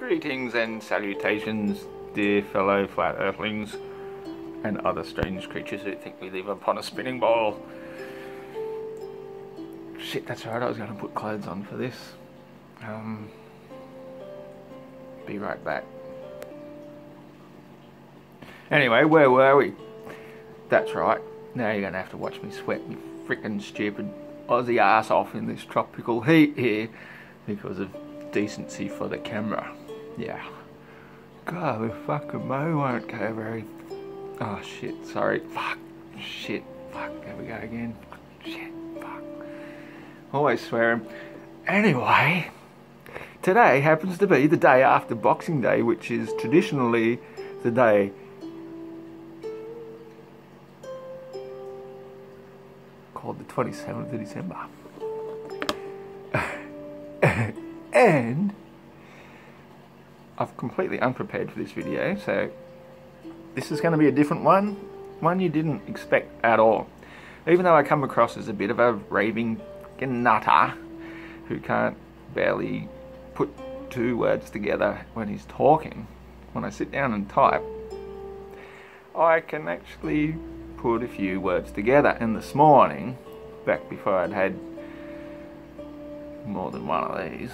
Greetings and salutations, dear fellow flat earthlings and other strange creatures who think we live upon a spinning ball. Shit, that's right, I was going to put clothes on for this. Be right back. Anyway, where were we? That's right, now you're going to have to watch me sweat me frickin' stupid Aussie ass off in this tropical heat here because of decency for the camera. Yeah. God, the fucking mo won't go very... Oh shit, sorry. Fuck. Shit. Fuck. There we go again. Shit. Fuck. Always swearing. Anyway, today happens to be the day after Boxing Day, which is traditionally the day called the 27th of December. And I'm completely unprepared for this video, so this is going to be a different one you didn't expect at all. Even though I come across as a bit of a raving nutter who can't barely put two words together when he's talking, when I sit down and type, I can actually put a few words together. And this morning, back before I'd had more than one of these,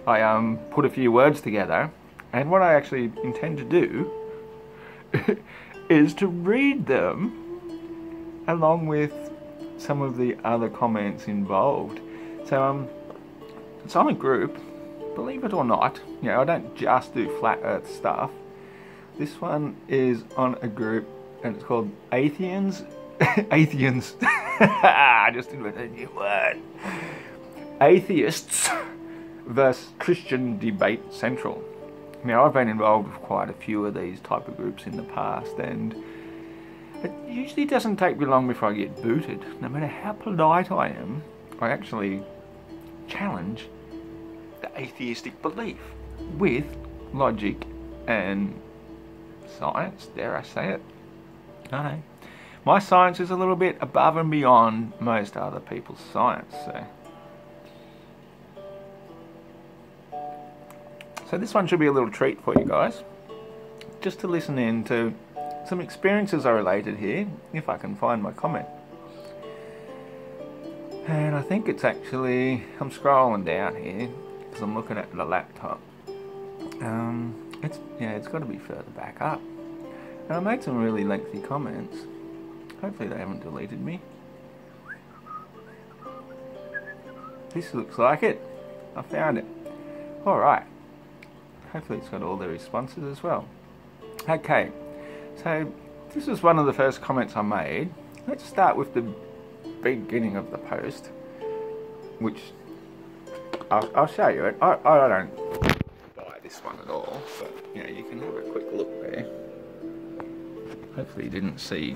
I put a few words together, and what I actually intend to do is to read them along with some of the other comments involved. So it's on a group, believe it or not. You know, I don't just do flat earth stuff. This one is on a group and it's called Atheians. Atheians. I just invented a new word. Atheists versus Christian Debate Central. Now, I've been involved with quite a few of these type of groups in the past, and it usually doesn't take me long before I get booted. No matter how polite I am, I actually challenge the atheistic belief with logic and science, dare I say it. I know. My science is a little bit above and beyond most other people's science, So this one should be a little treat for you guys, just to listen in to some experiences I related here, if I can find my comment. And I think it's actually, I'm scrolling down here because I'm looking at the laptop. It's got to be further back up. And I made some really lengthy comments. Hopefully they haven't deleted me. This looks like it. I found it. Alright. Hopefully it's got all the responses as well. Okay, so this is one of the first comments I made. Let's start with the beginning of the post, which I'll show you it. I don't buy this one at all, but you know, you can have a quick look there. Hopefully you didn't see.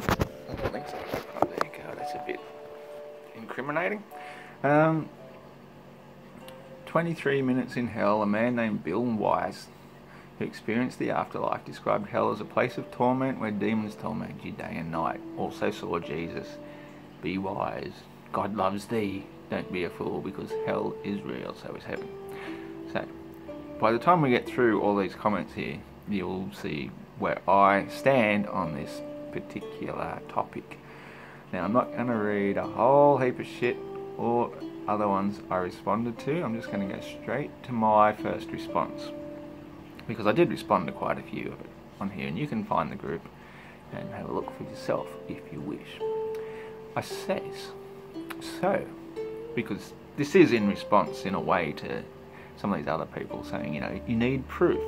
I don't think so. Oh, there you go. That's a bit incriminating. 23 minutes in hell. A man named Bill Wise, who experienced the afterlife, described hell as a place of torment where demons torment you day and night. Also saw Jesus. Be wise. God loves thee. Don't be a fool, because hell is real, so is heaven. So, by the time we get through all these comments here, you'll see where I stand on this particular topic. Now, I'm not going to read a whole heap of shit or other ones I responded to. I'm just going to go straight to my first response, because I did respond to quite a few of it on here, and you can find the group and have a look for yourself if you wish. I says, so, because this is in response in a way to some of these other people saying, you know, you need proof.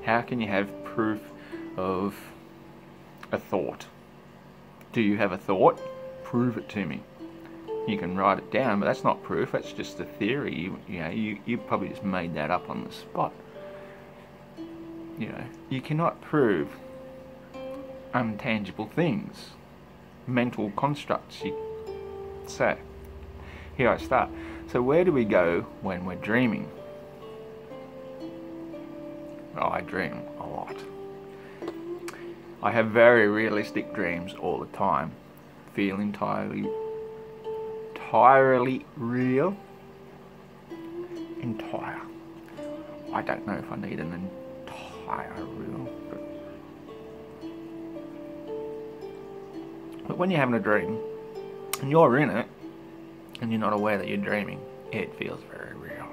How can you have proof of a thought? Do you have a thought? Prove it to me. You can write it down, but that's not proof. That's just a theory. You probably just made that up on the spot. You know, you cannot prove untangible things, mental constructs. So, here I start. So where do we go when we're dreaming? Oh, I dream a lot. I have very realistic dreams all the time. Feel entirely real. Entire. I don't know if I need an entire reel. But when you're having a dream, and you're in it, and you're not aware that you're dreaming, it feels very real.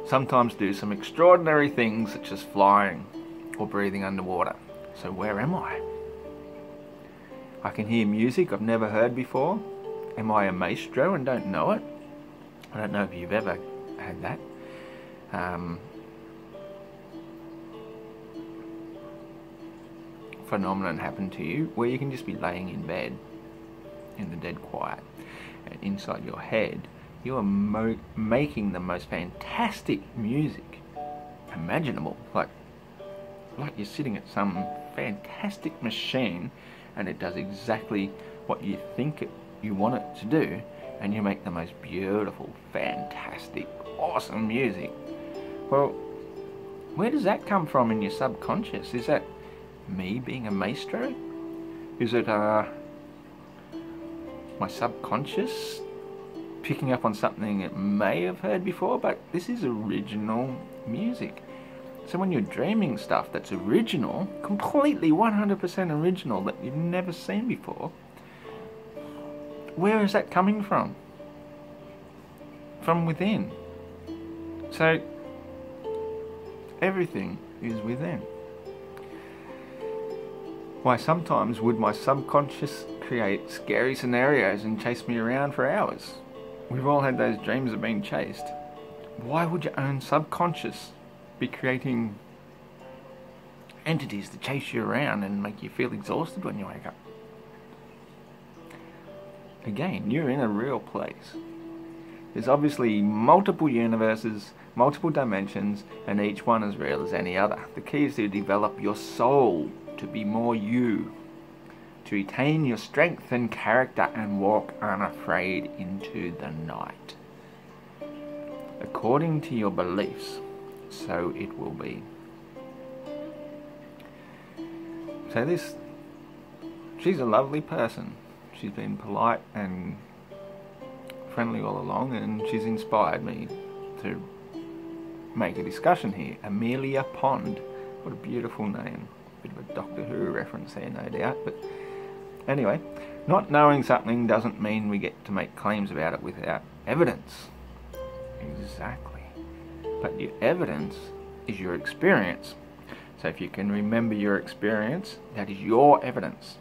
Sometimes do some extraordinary things such as flying or breathing underwater. So where am I? I can hear music I've never heard before. Am I a maestro and don't know it? I don't know if you've ever had that. Phenomenon happen to you where you can just be laying in bed in the dead quiet, and inside your head you are making the most fantastic music imaginable, like you're sitting at some fantastic machine and it does exactly what you think you want it to do, and you make the most beautiful, fantastic, awesome music. Well, where does that come from in your subconscious? Is that me being a maestro? Is it my subconscious picking up on something it may have heard before? But this is original music. So when you're dreaming stuff that's original, completely 100% original, that you've never seen before, where is that coming from? From within. So everything is within. Why sometimes would my subconscious create scary scenarios and chase me around for hours? We've all had those dreams of being chased. Why would your own subconscious be creating entities to chase you around and make you feel exhausted when you wake up? Again, you're in a real place. There's obviously multiple universes, multiple dimensions, and each one as real as any other. The key is to develop your soul to be more you, to retain your strength and character and walk unafraid into the night. According to your beliefs, so it will be. So she's a lovely person. She's been polite and friendly all along, and she's inspired me to make a discussion here. Amelia Pond. What a beautiful name. Bit of a Doctor Who reference there, no doubt. But anyway, not knowing something doesn't mean we get to make claims about it without evidence. Exactly. But your evidence is your experience. So if you can remember your experience, that is your evidence.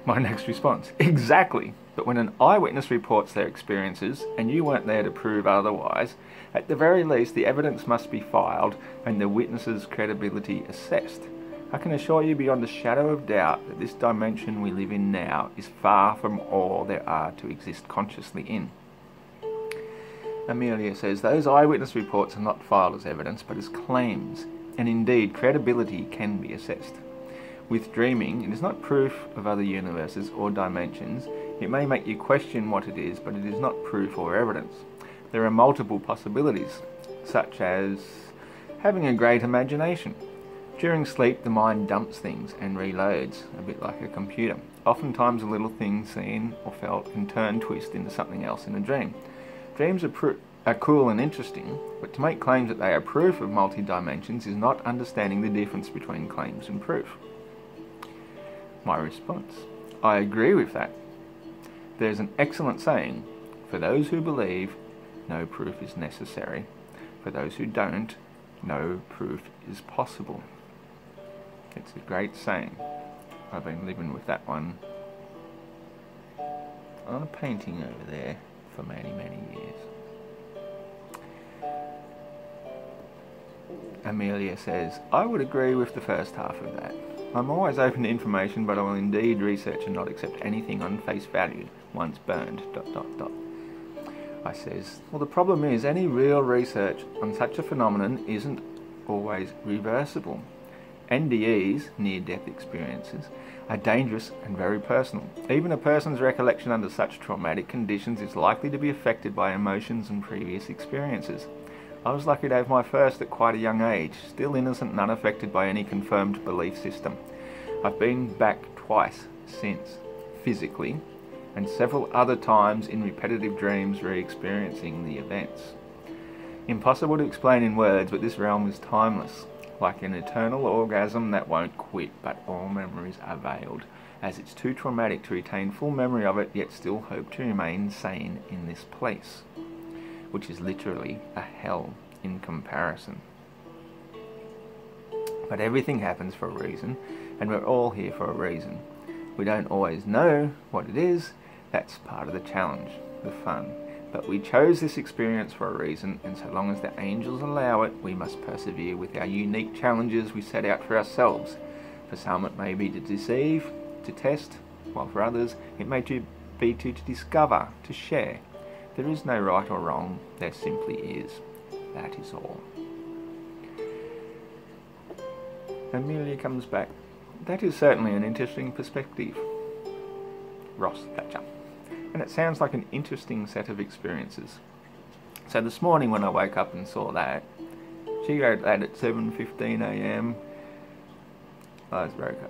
My next response, exactly. But when an eyewitness reports their experiences and you weren't there to prove otherwise, at the very least the evidence must be filed and the witness's credibility assessed. I can assure you beyond a shadow of doubt that this dimension we live in now is far from all there are to exist consciously in. Amelia says, those eyewitness reports are not filed as evidence but as claims, and indeed credibility can be assessed. With dreaming, it is not proof of other universes or dimensions. It may make you question what it is, but it is not proof or evidence. There are multiple possibilities, such as having a great imagination. During sleep, the mind dumps things and reloads, a bit like a computer. Oftentimes, a little thing seen or felt can turn twist into something else in a dream. Dreams are cool and interesting, but to make claims that they are proof of multi-dimensions is not understanding the difference between claims and proof. My response, I agree with that. There's an excellent saying, for those who believe, no proof is necessary. For those who don't, no proof is possible. It's a great saying. I've been living with that one on a painting over there for many, many years. Amelia says, I would agree with the first half of that. I'm always open to information, but I will indeed research and not accept anything on face value, once burned, ... I says, well, the problem is any real research on such a phenomenon isn't always reversible. NDEs, near-death experiences, are dangerous and very personal. Even a person's recollection under such traumatic conditions is likely to be affected by emotions and previous experiences. I was lucky to have my first at quite a young age, still innocent and unaffected by any confirmed belief system. I've been back twice since, physically, and several other times in repetitive dreams re-experiencing the events. Impossible to explain in words, but this realm is timeless, like an eternal orgasm that won't quit, but all memories are veiled, as it's too traumatic to retain full memory of it, yet still hope to remain sane in this place, which is literally a hell in comparison. But everything happens for a reason, and we're all here for a reason. We don't always know what it is. That's part of the challenge, the fun. But we chose this experience for a reason, and so long as the angels allow it, we must persevere with our unique challenges we set out for ourselves. For some it may be to deceive, to test, while for others it may be to discover, to share. There is no right or wrong, there simply is. That is all. Amelia comes back. That is certainly an interesting perspective. Ross Thatcher. And it sounds like an interesting set of experiences. So this morning when I woke up and saw that, she wrote that at 7:15 a.m. I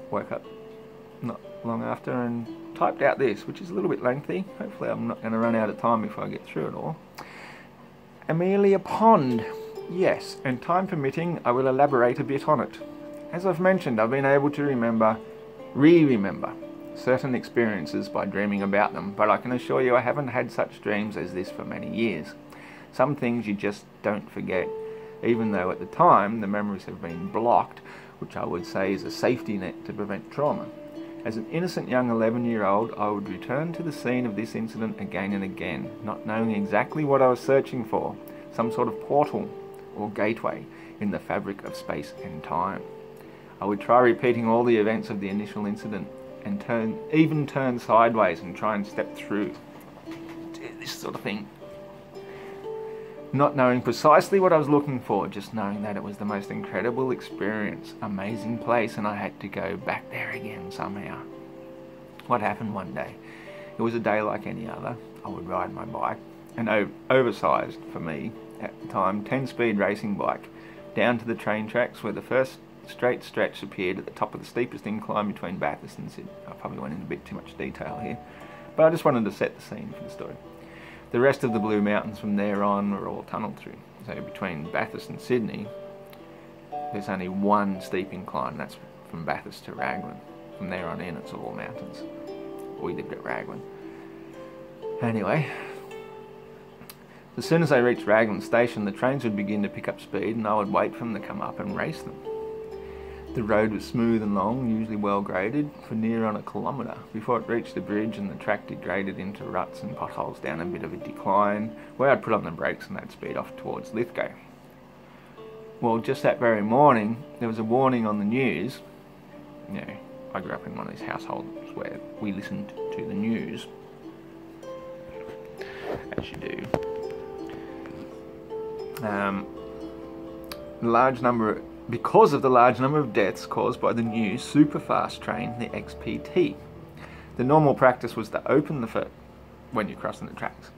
woke up not long after and typed out this, which is a little bit lengthy. Hopefully I'm not going to run out of time before I get through it all. Amelia Pond. Yes, and time permitting, I will elaborate a bit on it. As I've mentioned, I've been able to re-remember certain experiences by dreaming about them, but I can assure you I haven't had such dreams as this for many years. Some things you just don't forget, even though at the time the memories have been blocked, which I would say is a safety net to prevent trauma. As an innocent young 11-year-old, I would return to the scene of this incident again and again, not knowing exactly what I was searching for, some sort of portal or gateway in the fabric of space and time. I would try repeating all the events of the initial incident, and even turn sideways and try and step through this sort of thing. Not knowing precisely what I was looking for, just knowing that it was the most incredible experience, amazing place, and I had to go back there again somehow. What happened one day? It was a day like any other. I would ride my bike, an oversized, for me, at the time, 10-speed racing bike, down to the train tracks where the first straight stretch appeared at the top of the steepest incline between Bathurst and Sydney. I probably went into a bit too much detail here, but I just wanted to set the scene for the story. The rest of the Blue Mountains from there on were all tunnelled through. So between Bathurst and Sydney, there's only one steep incline, that's from Bathurst to Raglan. From there on in, it's all mountains. We lived at Raglan. Anyway, as soon as I reached Raglan Station, the trains would begin to pick up speed and I would wait for them to come up and race them. The road was smooth and long, usually well graded, for near on a kilometre, before it reached the bridge and the track degraded into ruts and potholes down a bit of a decline, where I'd put on the brakes and they'd speed off towards Lithgow. Well, just that very morning, there was a warning on the news. You know, I grew up in one of these households where we listened to the news, as you do. Because of the large number of deaths caused by the new superfast train, the XPT. The normal practice was to open when you're crossing the tracks.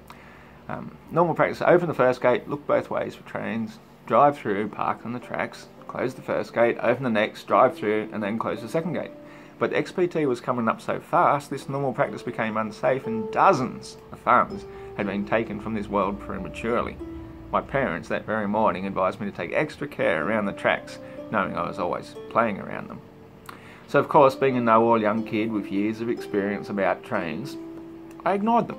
Normal practice to open the first gate, look both ways for trains, drive through, park on the tracks, close the first gate, open the next, drive through, and then close the second gate. But the XPT was coming up so fast, this normal practice became unsafe and dozens of farmers had been taken from this world prematurely. My parents that very morning advised me to take extra care around the tracks, knowing I was always playing around them. So of course, being a know-all young kid with years of experience about trains, I ignored them.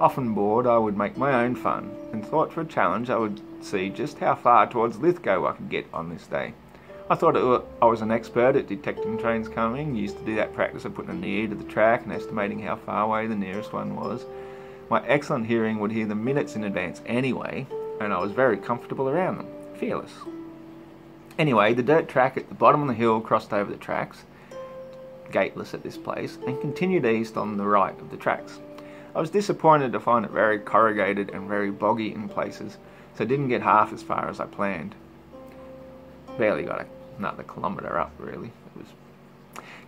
Often bored, I would make my own fun, and thought for a challenge I would see just how far towards Lithgow I could get on this day. I thought I was an expert at detecting trains coming, used to do that practice of putting an ear to the track and estimating how far away the nearest one was. My excellent hearing would hear them minutes in advance anyway, and I was very comfortable around them, fearless. Anyway, the dirt track at the bottom of the hill crossed over the tracks, gateless at this place, and continued east on the right of the tracks. I was disappointed to find it very corrugated and very boggy in places, so didn't get half as far as I planned. Barely got another kilometre up, really.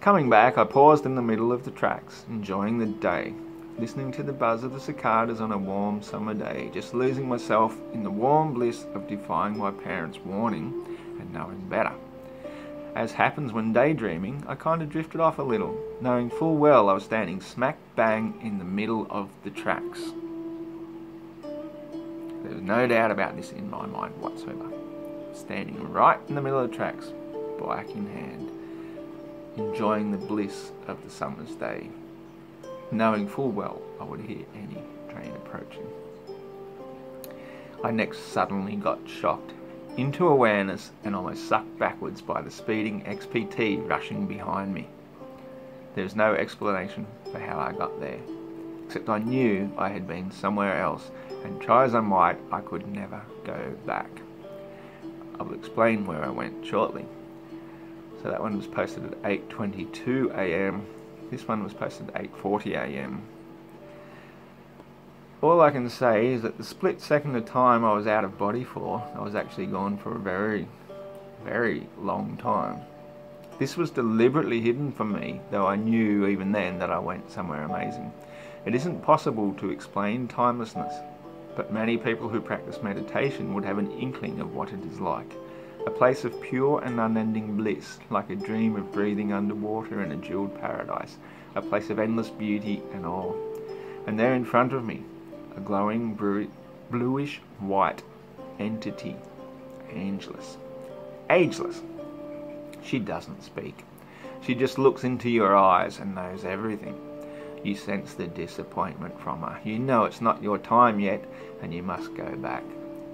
Coming back, I paused in the middle of the tracks, enjoying the day, listening to the buzz of the cicadas on a warm summer day, just losing myself in the warm bliss of defying my parents' warning and knowing better. As happens when daydreaming, I kind of drifted off a little, knowing full well I was standing smack bang in the middle of the tracks. There was no doubt about this in my mind whatsoever. Standing right in the middle of the tracks, bike in hand, enjoying the bliss of the summer's day, knowing full well I would hear any train approaching. I next suddenly got shocked into awareness and almost sucked backwards by the speeding XPT rushing behind me. There was no explanation for how I got there, except I knew I had been somewhere else, and try as I might, I could never go back. I will explain where I went shortly. So that one was posted at 8:22 AM. This one was posted at 8:40 AM. All I can say is that the split second of time I was out of body for, I was actually gone for a very, very long time. This was deliberately hidden from me, though I knew even then that I went somewhere amazing. It isn't possible to explain timelessness, but many people who practice meditation would have an inkling of what it is like. A place of pure and unending bliss, like a dream of breathing underwater in a jeweled paradise. A place of endless beauty and awe. And there in front of me, a glowing bluish white entity, ageless. She doesn't speak. She just looks into your eyes and knows everything. You sense the disappointment from her. You know it's not your time yet and you must go back.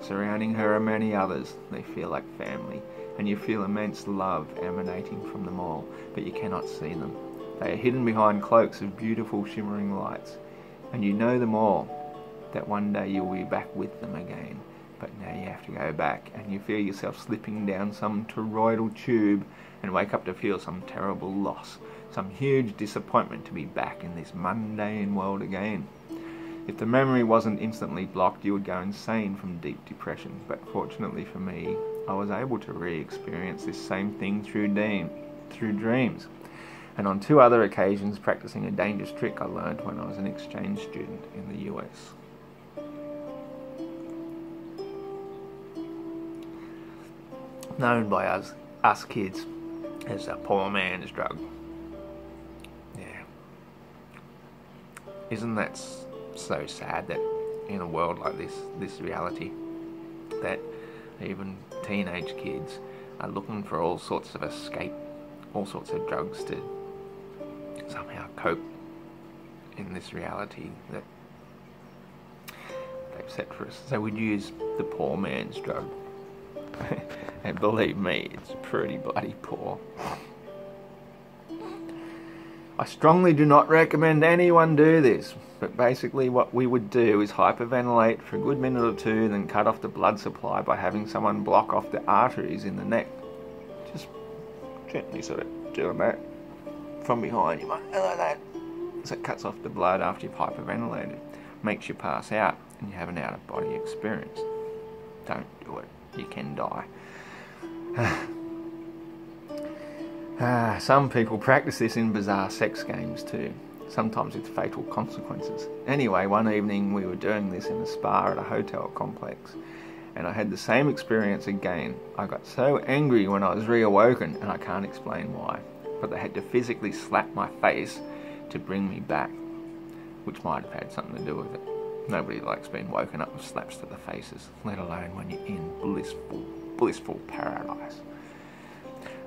Surrounding her are many others. They feel like family, and you feel immense love emanating from them all, but you cannot see them. They are hidden behind cloaks of beautiful shimmering lights, and you know them all, that one day you'll be back with them again. But now you have to go back, and you feel yourself slipping down some toroidal tube and wake up to feel some terrible loss, some huge disappointment to be back in this mundane world again. If the memory wasn't instantly blocked, you would go insane from deep depression. But fortunately for me, I was able to re-experience this same thing through dreams. And on 2 other occasions, practicing a dangerous trick I learned when I was an exchange student in the US. Known by us kids as a poor man's drug. Yeah. Isn't that so sad that in a world like this reality, that even teenage kids are looking for all sorts of escape, all sorts of drugs to somehow cope in this reality that they've set for us. So we'd use the poor man's drug. And believe me, it's pretty bloody poor. I strongly do not recommend anyone do this, but basically what we would do is hyperventilate for a good minute or 2, then cut off the blood supply by having someone block off the arteries in the neck. Just gently sort of doing that from behind. You might go like that. So it cuts off the blood after you've hyperventilated. Makes you pass out and you have an out-of-body experience. Don't do it. You can die. Some people practice this in bizarre sex games too, sometimes with fatal consequences. Anyway, one evening we were doing this in a spa at a hotel complex, and I had the same experience again. I got so angry when I was reawoken, and I can't explain why, but they had to physically slap my face to bring me back, which might have had something to do with it. Nobody likes being woken up with slaps to the faces, let alone when you're in blissful paradise.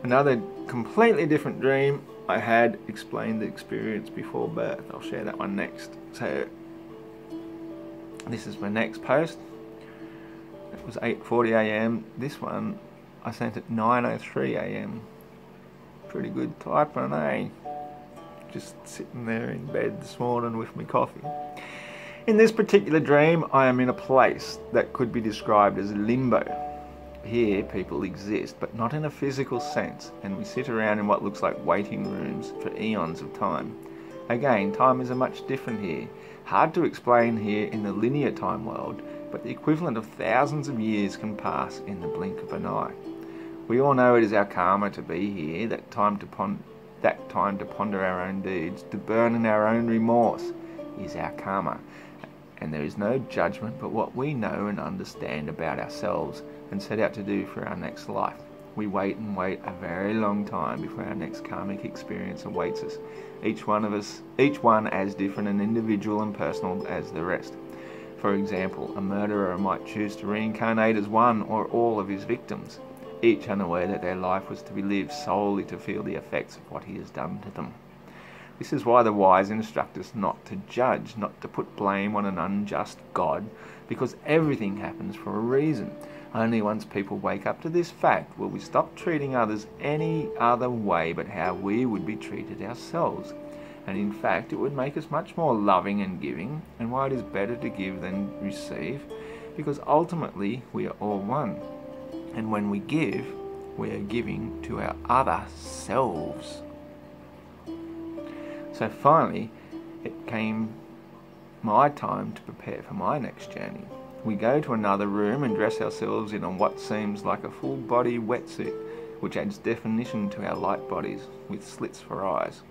Another completely different dream I had explained the experience before birth. I'll share that one next. So this is my next post. It was 8:40 AM. This one I sent at 9:03 AM. Pretty good typing, eh? Just sitting there in bed this morning with my coffee. In this particular dream, I am in a place that could be described as limbo. Here, people exist, but not in a physical sense, and we sit around in what looks like waiting rooms for eons of time. Again, time is a much different here. Hard to explain here in the linear time world, but the equivalent of thousands of years can pass in the blink of an eye. We all know it is our karma to be here, that time to ponder our own deeds, to burn in our own remorse is our karma. And there is no judgment but what we know and understand about ourselves and set out to do for our next life. We wait and wait a very long time before our next karmic experience awaits us. Each one as different and individual and personal as the rest. For example, a murderer might choose to reincarnate as one or all of his victims, each unaware that their life was to be lived solely to feel the effects of what he has done to them. This is why the wise instruct us not to judge, not to put blame on an unjust God, because everything happens for a reason. Only once people wake up to this fact will we stop treating others any other way but how we would be treated ourselves. And in fact, it would make us much more loving and giving, and why it is better to give than receive, because ultimately we are all one. And when we give, we are giving to our other selves. So finally, it came my time to prepare for my next journey. We go to another room and dress ourselves in on what seems like a full-body wetsuit, which adds definition to our light bodies, with slits for eyes.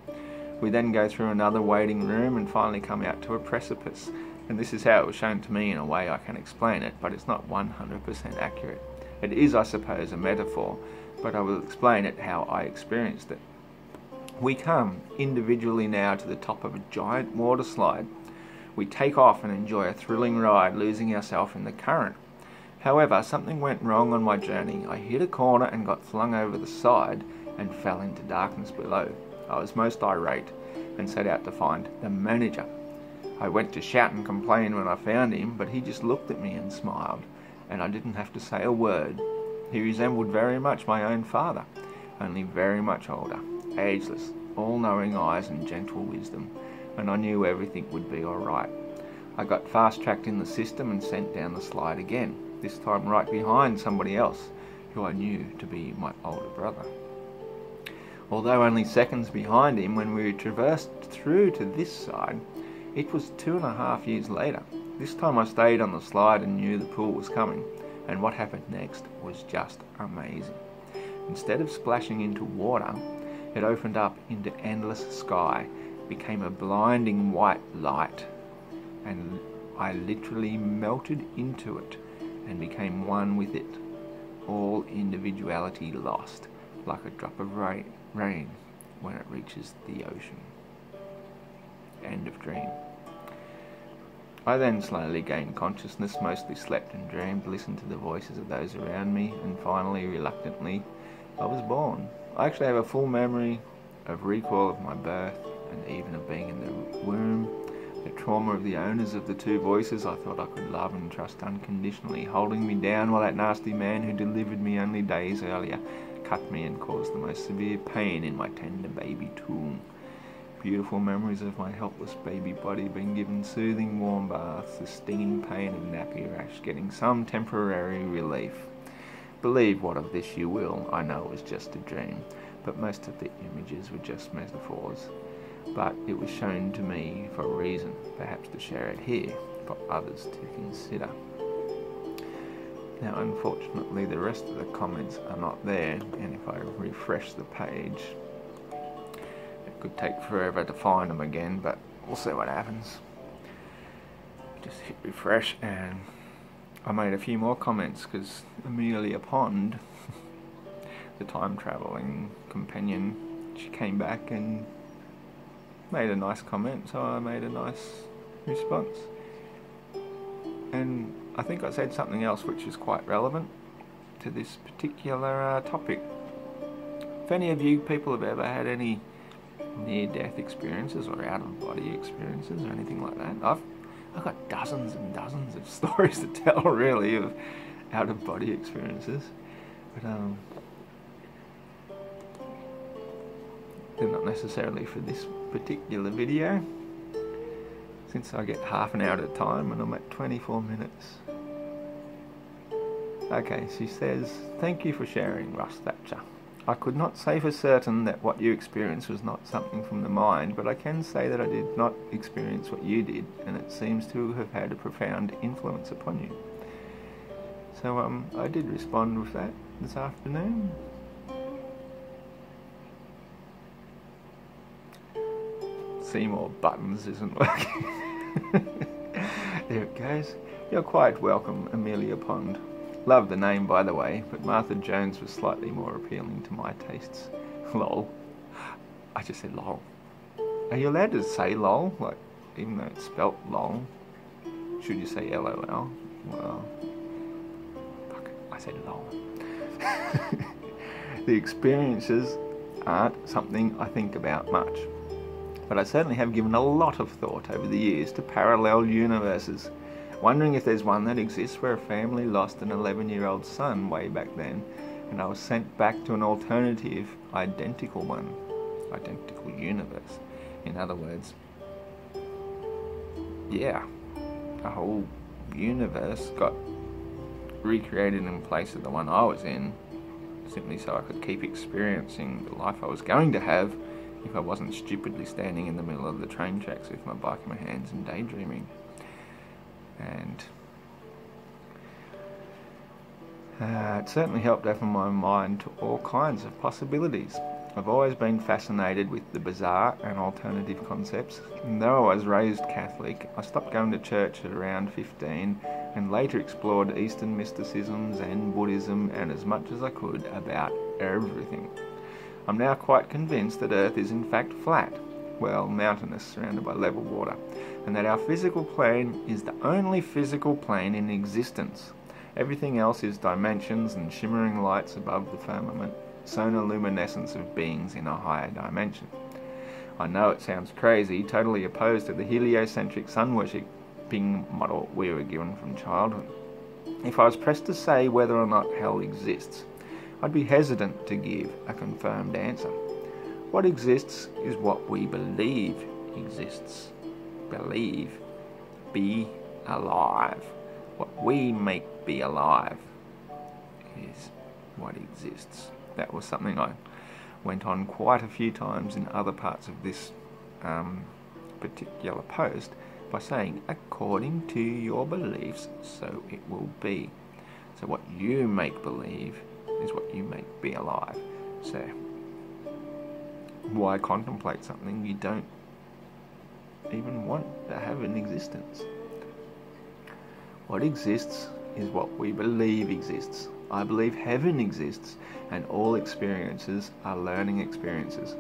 We then go through another waiting room and finally come out to a precipice. And this is how it was shown to me in a way I can explain it, but it's not 100% accurate. It is, I suppose, a metaphor, but I will explain it how I experienced it. We come individually now to the top of a giant water slide. We take off and enjoy a thrilling ride, losing ourselves in the current. However, something went wrong on my journey. I hit a corner and got flung over the side and fell into darkness below. I was most irate and set out to find the manager. I went to shout and complain when I found him, but he just looked at me and smiled, and I didn't have to say a word. He resembled very much my own father, only very much older, ageless, all-knowing eyes and gentle wisdom, and I knew everything would be all right. I got fast-tracked in the system and sent down the slide again, this time right behind somebody else, who I knew to be my older brother. Although only seconds behind him, when we traversed through to this side, it was 2.5 years later. This time I stayed on the slide and knew the pool was coming, and what happened next was just amazing. Instead of splashing into water, it opened up into endless sky, became a blinding white light, and I literally melted into it and became one with it, all individuality lost, like a drop of rain when it reaches the ocean. End of dream. I then slowly gained consciousness, mostly slept and dreamed, listened to the voices of those around me, and finally, reluctantly, I was born. I actually have a full memory of recall of my birth and even of being in the womb. The trauma of the owners of the two voices I thought I could love and trust unconditionally, holding me down while that nasty man who delivered me only days earlier cut me and caused the most severe pain in my tender baby tomb. Beautiful memories of my helpless baby body being given soothing warm baths, the stinging pain of nappy rash, getting some temporary relief. Believe what of this you will, I know it was just a dream, but most of the images were just metaphors. But it was shown to me for a reason, perhaps to share it here for others to consider. Now unfortunately the rest of the comments are not there, and if I refresh the page, it could take forever to find them again, but we'll see what happens. Just hit refresh, and I made a few more comments because Amelia Pond, the time travelling companion, she came back and made a nice comment, so I made a nice response. And I think I said something else which is quite relevant to this particular topic. If any of you people have ever had any near-death experiences or out-of-body experiences or anything like that, I've got dozens and dozens of stories to tell, really, of out-of-body experiences. But they're not necessarily for this particular video, since I get half an hour at a time and I'm at 24 minutes. Okay, she says, thank you for sharing, Russ Thatcher. I could not say for certain that what you experienced was not something from the mind, but I can say that I did not experience what you did, and it seems to have had a profound influence upon you. So I did respond with that this afternoon. See more buttons isn't working. There it goes. You're quite welcome, Amelia Pond. Love the name, by the way, but Martha Jones was slightly more appealing to my tastes. Lol. I just said lol. Are you allowed to say lol? Like, even though it's spelt lol? Should you say LOL? Well, fuck it, I said lol. The experiences aren't something I think about much, but I certainly have given a lot of thought over the years to parallel universes, wondering if there's one that exists where a family lost an 11-year-old son way back then, and I was sent back to an alternative, identical one. Identical universe. In other words, yeah, a whole universe got recreated in place of the one I was in, simply so I could keep experiencing the life I was going to have if I wasn't stupidly standing in the middle of the train tracks with my bike in my hands and daydreaming. And it certainly helped open my mind to all kinds of possibilities. I've always been fascinated with the bizarre and alternative concepts, and though I was raised Catholic, I stopped going to church at around 15 and later explored Eastern mysticisms and Buddhism and as much as I could about everything. I'm now quite convinced that Earth is in fact flat, well, mountainous, surrounded by level water, and that our physical plane is the only physical plane in existence. Everything else is dimensions and shimmering lights above the firmament, sonoluminescence of beings in a higher dimension. I know it sounds crazy, totally opposed to the heliocentric sun-worshipping model we were given from childhood. If I was pressed to say whether or not hell exists, I'd be hesitant to give a confirmed answer. What exists is what we believe exists. Believe. Be alive. What we make be alive is what exists. That was something I went on quite a few times in other parts of this particular post by saying, according to your beliefs, so it will be. So what you make believe is what you make be alive. So why contemplate something you don't even want to have in existence? What exists is what we believe exists. I believe heaven exists, and all experiences are learning experiences.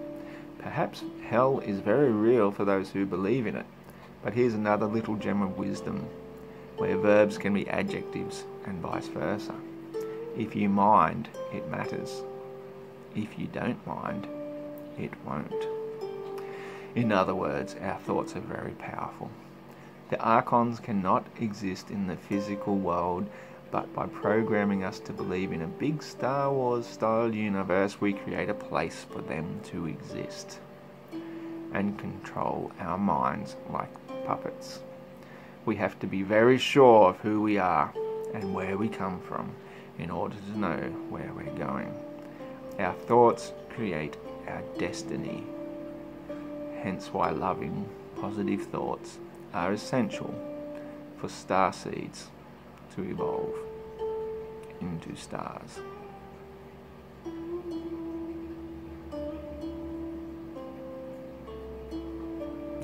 Perhaps hell is very real for those who believe in it, but here's another little gem of wisdom, where verbs can be adjectives and vice versa. If you mind, it matters. If you don't mind, it won't. In other words, our thoughts are very powerful. The archons cannot exist in the physical world, but by programming us to believe in a big Star Wars style universe, we create a place for them to exist and control our minds like puppets. We have to be very sure of who we are and where we come from in order to know where we're going. Our thoughts create our destiny, hence why loving, positive thoughts are essential for star seeds to evolve into stars.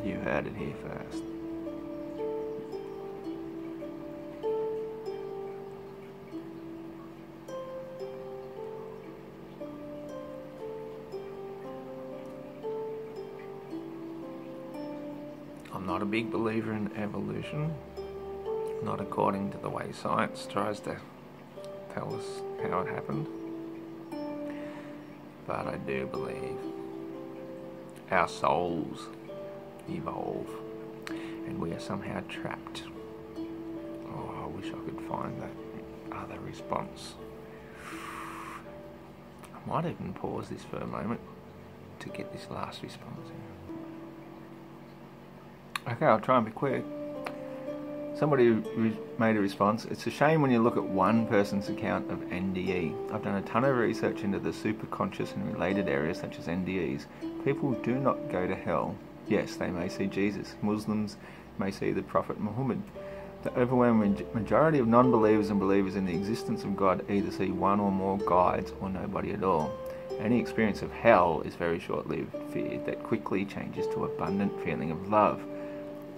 You heard it here first. I'm not a big believer in evolution, not according to the way science tries to tell us how it happened, but I do believe our souls evolve and we are somehow trapped. Oh, I wish I could find that other response. I might even pause this for a moment to get this last response in. Okay, I'll try and be quick. Somebody made a response. It's a shame when you look at one person's account of NDE. I've done a ton of research into the superconscious and related areas such as NDEs. People do not go to hell. Yes, they may see Jesus. Muslims may see the Prophet Muhammad. The overwhelming majority of non-believers and believers in the existence of God either see one or more guides or nobody at all. Any experience of hell is very short-lived fear that quickly changes to abundant feeling of love.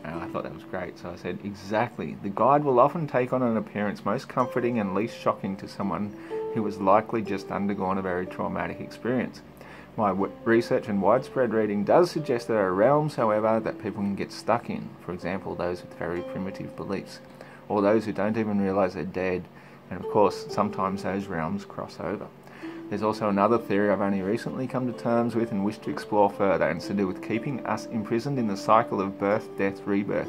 And I thought that was great, so I said, exactly. The guide will often take on an appearance most comforting and least shocking to someone who has likely just undergone a very traumatic experience. My research and widespread reading does suggest there are realms, however, that people can get stuck in. For example, those with very primitive beliefs, or those who don't even realise they're dead. And of course, sometimes those realms cross over. There's also another theory I've only recently come to terms with and wish to explore further, and it's to do with keeping us imprisoned in the cycle of birth, death, rebirth.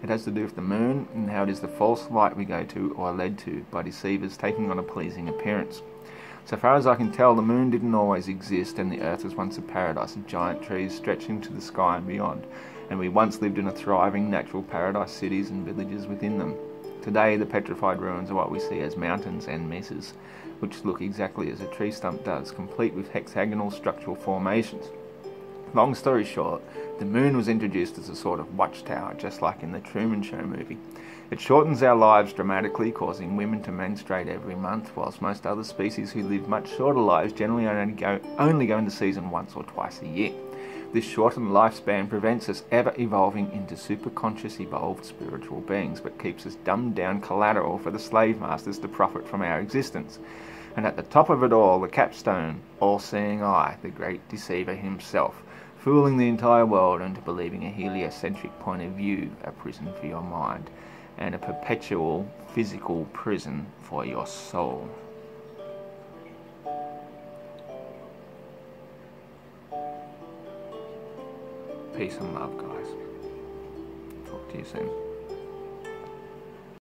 It has to do with the moon and how it is the false light we go to or are led to by deceivers taking on a pleasing appearance. So far as I can tell, the moon didn't always exist, and the earth was once a paradise of giant trees stretching to the sky and beyond, and we once lived in a thriving natural paradise, cities and villages within them. Today, the petrified ruins are what we see as mountains and mesas, which look exactly as a tree stump does, complete with hexagonal structural formations. Long story short, the moon was introduced as a sort of watchtower, just like in the Truman Show movie. It shortens our lives dramatically, causing women to menstruate every month, whilst most other species who live much shorter lives generally only go into season once or twice a year. This shortened lifespan prevents us ever evolving into superconscious evolved spiritual beings, but keeps us dumbed down collateral for the slave masters to profit from our existence. And at the top of it all, the capstone, all-seeing eye, the great deceiver himself, fooling the entire world into believing a heliocentric point of view, a prison for your mind, and a perpetual physical prison for your soul. Peace and love, guys. Talk to you soon.